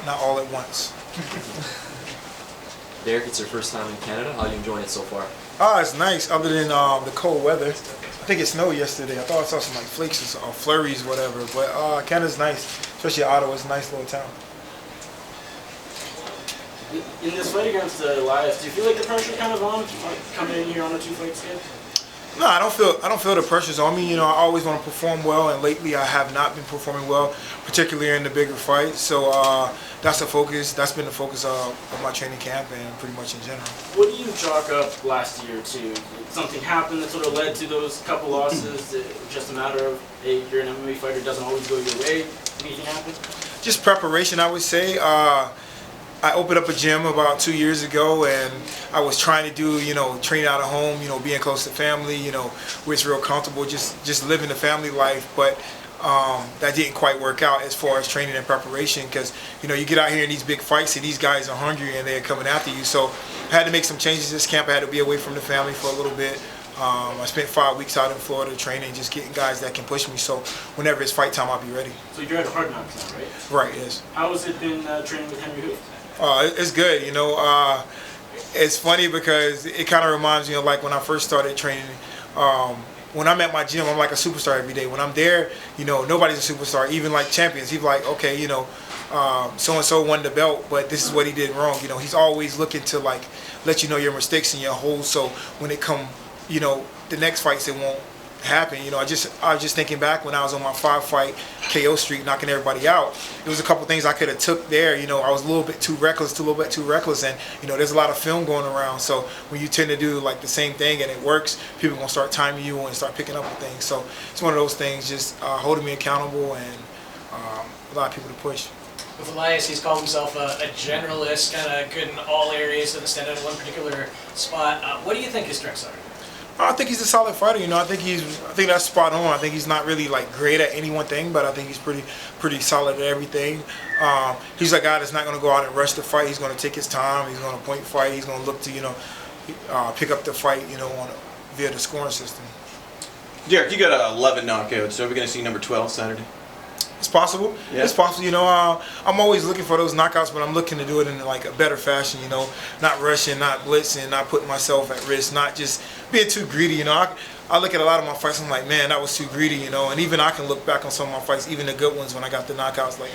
not all at once. Derek, it's your first time in Canada. How are you enjoying it so far? It's nice, other than the cold weather. I think it snowed yesterday. I thought I saw some like flakes or flurries or whatever. But Canada's nice, especially Ottawa. It's a nice little town. In this fight against Elias, do you feel like the pressure kind of on coming in here on a 2-fight scale? No, I don't feel the pressure's on me. You know, I always want to perform well, and lately I have not been performing well, particularly in the bigger fights. So that's the focus. That's been the focus of my training camp and pretty much in general. What do you chalk up last year to? Did something happen that sort of led to those couple losses? Just a matter of, hey, you're an MMA fighter, doesn't always go your way. Anything happen? Just preparation, I would say. I opened up a gym about 2 years ago, and I was trying to do, training out of home, being close to family, where it's real comfortable, just living the family life. But that didn't quite work out as far as training and preparation, because, you get out here in these big fights and these guys are hungry and they're coming after you. So I had to make some changes this camp. I had to be away from the family for a little bit. I spent 5 weeks out in Florida training, just getting guys that can push me. So whenever it's fight time, I'll be ready. So you're at Hard Knocks now, right? Right, yes. How has it been training with Henry Hoof? It's good, it's funny because it kind of reminds me of like when I first started training. When I'm at my gym, I'm like a superstar every day. When I'm there, nobody's a superstar, even like champions. He's like, okay, so-and-so won the belt, but this is what he did wrong. He's always looking to like let you know your mistakes and your holes, so when it come, the next fights, it won't happen. I was just thinking back when I was on my 5-fight KO streak, knocking everybody out. There was a couple things I could have took there. I was a little bit too reckless, and there's a lot of film going around. So when you tend to do like the same thing and it works, people are gonna start timing you and start picking up on things. So it's one of those things, just holding me accountable and a lot of people to push. With Elias, he's called himself a generalist, kind of good in all areas, doesn't stand out in one particular spot. What do you think his strengths are? I think he's a solid fighter. I think that's spot on. I think he's not really like great at any one thing, but I think he's pretty solid at everything. He's a guy that's not going to go out and rush the fight. He's going to take his time. He's going to point fight. He's going to look to pick up the fight via the scoring system. Derek, you got 11 knockouts. So are we going to see number 12 Saturday? It's possible. Yeah. It's possible. I'm always looking for those knockouts, but I'm looking to do it in like a better fashion. Not rushing, not blitzing, not putting myself at risk, not just being too greedy. I look at a lot of my fights. I'm like, man, that was too greedy. And even I can look back on some of my fights, even the good ones, when I got the knockouts, like,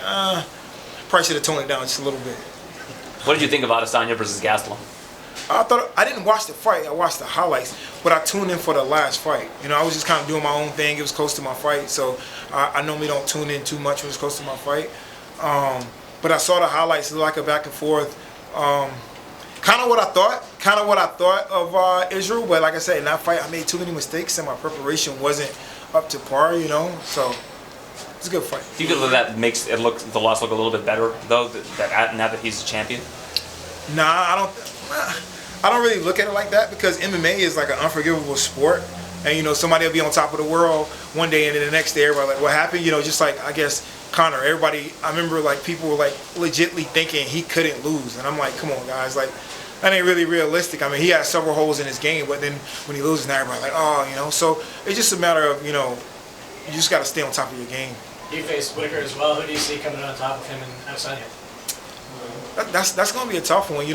probably should have toned it down just a little bit. What did you think of Adesanya versus Gastelum? I didn't watch the fight. I watched the highlights, but I tuned in for the last fight. I was just kind of doing my own thing. It was close to my fight, so I normally don't tune in too much when it's close to my fight. But I saw the highlights. It was like a back and forth. Kind of what I thought of Israel. But like I said, in that fight, I made too many mistakes, and my preparation wasn't up to par. So it's a good fight. Do you feel that makes the loss look a little bit better, though, now that he's a champion? Nah, I don't really look at it like that, because MMA is like an unforgivable sport, and somebody will be on top of the world one day and then the next day everybody like, what happened? Just like I guess Conor, everybody, I remember like people were like legitly thinking he couldn't lose, and I'm like, come on guys, like that ain't really realistic. He has several holes in his game, but then when he loses, now everybody's like, oh, so it's just a matter of you just got to stay on top of your game. You face Whittaker as well. Who do you see coming on top of him and Adesanya? That's going to be a tough one,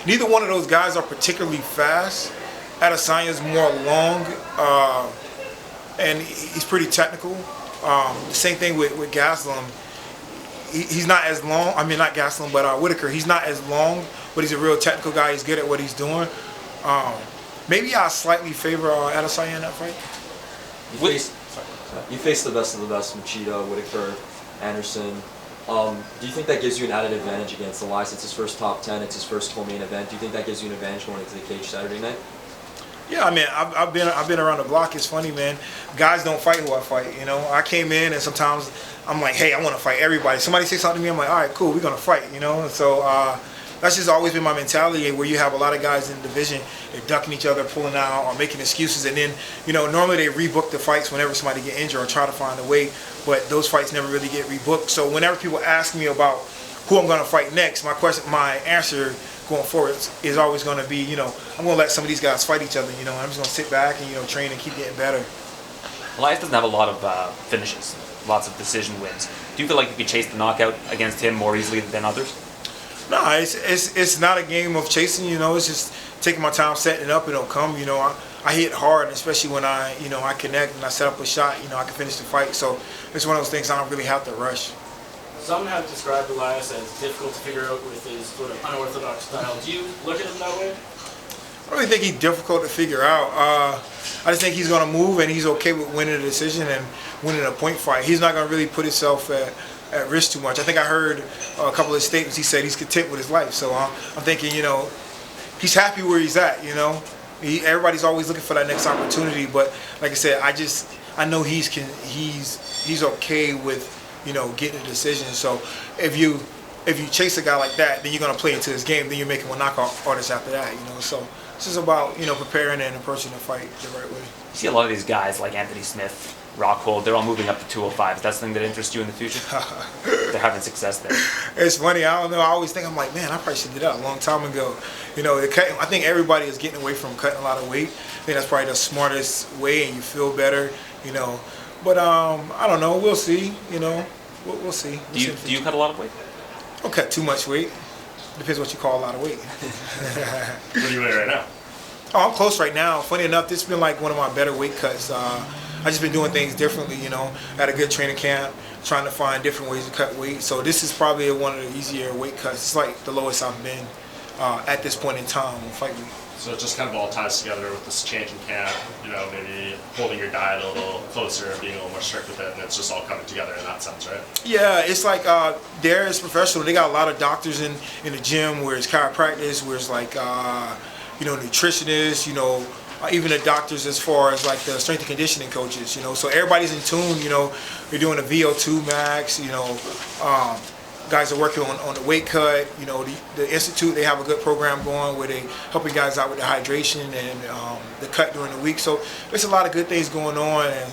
Neither one of those guys are particularly fast. Adesanya's more long, and he's pretty technical. The same thing with Gastelum. He's not as long. Not Gastelum, but Whittaker. He's not as long, but he's a real technical guy. He's good at what he's doing. Maybe I slightly favor Adesanya in that fight. You face the best of the best: Machida, Whittaker, Anderson. Do you think that gives you an added advantage against Elias? It's his first top 10. It's his first co-main event. Do you think that gives you an advantage going into the cage Saturday night? Yeah, I've been around the block. It's funny, man. Guys don't fight who I fight. I came in and sometimes I'm like, hey, I want to fight everybody. Somebody says something to me, I'm like, all right, cool, we're gonna fight. So that's just always been my mentality. Where you have a lot of guys in the division, they're ducking each other, pulling out, or making excuses, and then normally they rebook the fights whenever somebody get injured or try to find a way. But those fights never really get rebooked. So whenever people ask me about who I'm gonna fight next, my answer going forward is always gonna be, I'm gonna let some of these guys fight each other. I'm just gonna sit back and train and keep getting better. Elias doesn't have a lot of finishes, lots of decision wins. Do you feel like you could chase the knockout against him more easily than others? No, it's not a game of chasing. It's just taking my time, setting it up, and it'll come. I hit hard, especially when I connect and I set up a shot. I can finish the fight. So it's one of those things I don't really have to rush. Some have described Elias as difficult to figure out with his sort of unorthodox style. Do you look at him that way? I don't really think he's difficult to figure out. I just think he's going to move, and he's okay with winning a decision and winning a point fight. He's not going to really put himself at risk too much. I think I heard a couple of statements. He said he's content with his life. So I'm thinking, he's happy where he's at. Everybody's always looking for that next opportunity. But like I said, I know he's okay with getting a decision. So if you chase a guy like that, then you're going to play into his game. Then you're making one knockout artist after that. So it's just about preparing and approaching the fight the right way. You see a lot of these guys like Anthony Smith, Rockhold, they're all moving up to 205. Is that something that interests you in the future? They're having success there. It's funny. I don't know. I always think, I'm like, man, I probably should do that a long time ago. I think everybody is getting away from cutting a lot of weight. I think that's probably the smartest way, and you feel better. But I don't know. We'll see. We'll see. Do you cut a lot of weight? I don't cut too much weight. Depends what you call a lot of weight. What are you weighing right now? Oh, I'm close right now. Funny enough, this has been like one of my better weight cuts. I just been doing things differently, Had a good training camp, trying to find different ways to cut weight. So this is probably one of the easier weight cuts. It's like the lowest I've been at this point in time on fight week. So it just kind of all ties together with this change in camp, maybe holding your diet a little closer, being a little more strict with it, and it's just all coming together in that sense, right? Yeah, it's like there is professional. They got a lot of doctors in the gym, where it's chiropractors, where it's like nutritionists, even the doctors as far as like the strength and conditioning coaches, So everybody's in tune, We're doing a VO2 max, guys are working on the weight cut, the Institute, they have a good program going where they helping guys out with the hydration and the cut during the week. So there's a lot of good things going on and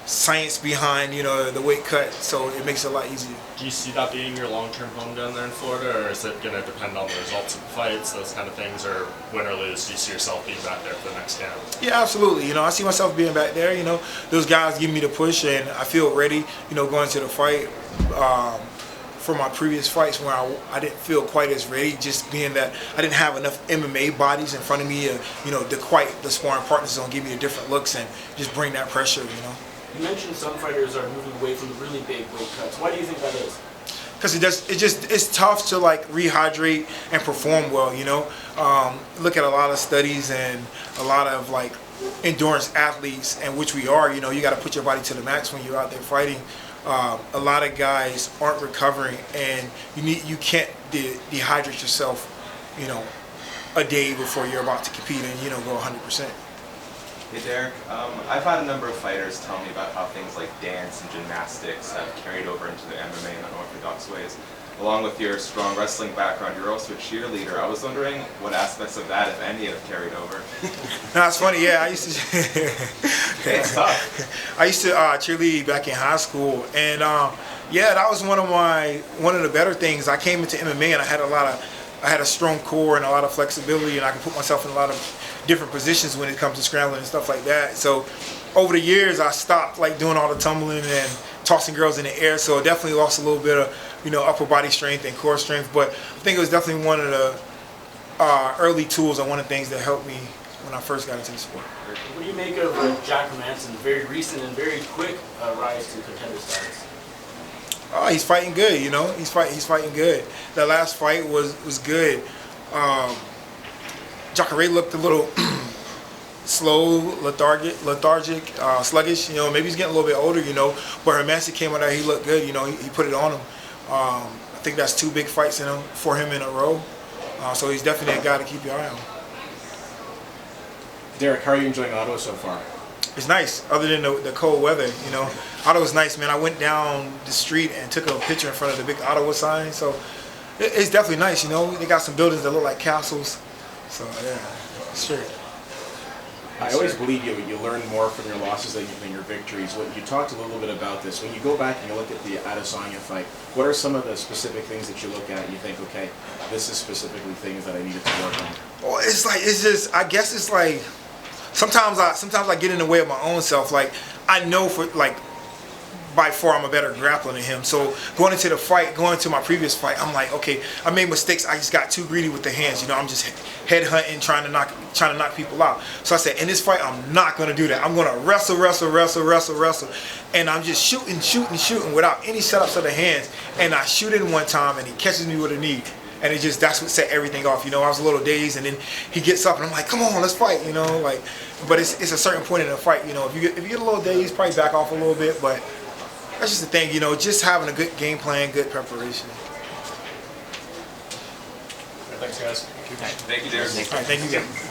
science behind, the weight cut, so it makes it a lot easier. Do you see that being your long-term home down there in Florida, or is it going to depend on the results of the fights, those kind of things, or win or lose, do you see yourself being back there for the next camp? Yeah, absolutely. I see myself being back there. Those guys give me the push, and I feel ready, going to the fight. For my previous fights where I didn't feel quite as ready, just being that I didn't have enough MMA bodies in front of me, the sparring partners don't give me the different looks and just bring that pressure, You mentioned some fighters are moving away from the really big weight cuts. Why do you think that is? Because it's tough to like rehydrate and perform well, Look at a lot of studies and a lot of like endurance athletes, and which we are, you got to put your body to the max when you're out there fighting. A lot of guys aren't recovering, and you can't dehydrate yourself, a day before you're about to compete and go 100%. Hey Derek, I've had a number of fighters tell me about how things like dance and gymnastics have carried over into the MMA in unorthodox ways. Along with your strong wrestling background, you're also a cheerleader. I was wondering what aspects of that, if any, have carried over. No, it's funny. Yeah, I used to. It's tough. I used to cheerlead back in high school, and that was one of the better things. I came into MMA and I had a strong core and a lot of flexibility, and I could put myself in a lot of different positions when it comes to scrambling and stuff like that. So over the years, I stopped like doing all the tumbling and tossing girls in the air. So it definitely lost a little bit of upper body strength and core strength. But I think it was definitely one of the early tools and one of the things that helped me when I first got into the sport. What do you make of Jack Romanson's very recent and very quick rise to contender status? Oh, he's fighting good. He's fighting good. The last fight was good. Jacare looked a little slow, lethargic, sluggish. Maybe he's getting a little bit older. But Hermanson came out there. He looked good. He put it on him. I think that's 2 big fights for him in a row. So he's definitely a guy to keep your eye on. Derek, how are you enjoying Ottawa so far? It's nice, other than the cold weather. Ottawa's nice, man. I went down the street and took a picture in front of the big Ottawa sign. So it's definitely nice. They got some buildings that look like castles. So yeah, sure. I always believe you learn more from your losses than your victories. You talked a little bit about this. When you go back and you look at the Adesanya fight, what are some of the specific things that you look at and you think, okay, this is specifically things that I needed to work on? Well, I guess it's like sometimes I get in the way of my own self. Like I know for like by far I'm a better grappler than him. So going into my previous fight, I'm like, okay, I made mistakes. I just got too greedy with the hands. You know, I'm just head hunting, trying to knock people out. So I said, in this fight, I'm not going to do that. I'm going to wrestle, and I'm just shooting without any setups of the hands. And I shoot in one time, and he catches me with a knee. And that's what set everything off. You know, I was a little dazed, and then he gets up, and I'm like, come on, let's fight. You know, like, but it's a certain point in the fight. You know, if you get a little dazed, probably back off a little bit. But that's just the thing. You know, just having a good game plan, good preparation. Thanks, guys. Thank you, Derek. All right, thank you, guys.